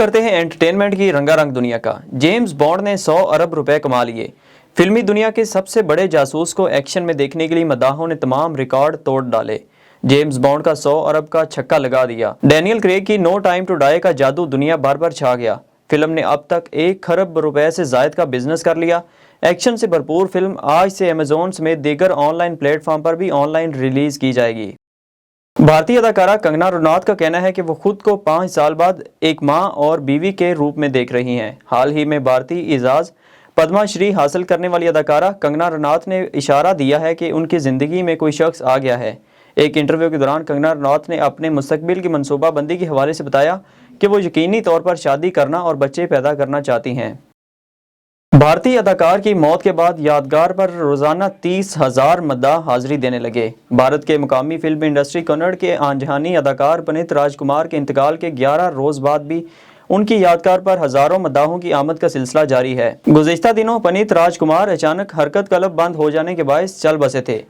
करते हैं एंटरटेनमेंट की रंगारंग दुनिया का। जेम्स बॉन्ड ने 100 अरब रुपए कमा लिए। फिल्मी दुनिया के सबसे बड़े जासूस को एक्शन में देखने के लिए मद्दाहों ने तमाम रिकॉर्ड तोड़ डाले। जेम्स बॉन्ड का 100 अरब का छक्का लगा दिया। डैनियल क्रेग की नो टाइम टू डाई का जादू दुनिया भर पर छा गया। फिल्म ने अब तक 1 खरब रुपए से जायद का बिजनेस कर लिया। एक्शन से भरपूर फिल्म आज से अमेजोन समेत दीगर ऑनलाइन प्लेटफॉर्म पर भी ऑनलाइन रिलीज की जाएगी। भारतीय अदाकारा कंगना रनौत का कहना है कि वो खुद को 5 साल बाद एक मां और बीवी के रूप में देख रही हैं। हाल ही में भारतीय एजाज पद्मा श्री हासिल करने वाली अदाकारा कंगना रनौत ने इशारा दिया है कि उनकी ज़िंदगी में कोई शख्स आ गया है। एक इंटरव्यू के दौरान कंगना रनौत ने अपने मुस्तकबिल की मनसूबाबंदी के हवाले से बताया कि वो यकीनी तौर पर शादी करना और बच्चे पैदा करना चाहती हैं। भारतीय अदाकार की मौत के बाद यादगार पर रोजाना 30,000 मद्दाह हाजिरी देने लगे। भारत के मुकामी फिल्म इंडस्ट्री कन्नड़ के आंजहानी अदाकार पुनीत राजकुमार के इंतकाल के 11 रोज बाद भी उनकी यादगार पर हजारों मद्दाहों की आमद का सिलसिला जारी है। गुज़िश्ता दिनों पुनीत राजकुमार अचानक हरकत कलब बंद हो जाने के बायस चल बसे थे,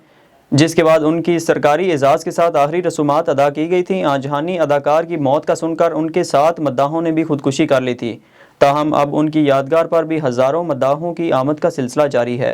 जिसके बाद उनकी सरकारी एजाज़ के साथ आखिरी रसूमात अदा की गई थी। आंजहानी अदाकार की मौत का सुनकर उनके साथ मद्दाहों ने भी खुदकुशी कर ली थी। ताहम अब उनकी यादगार पर भी हज़ारों मद्दाहों की आमद का सिलसिला जारी है।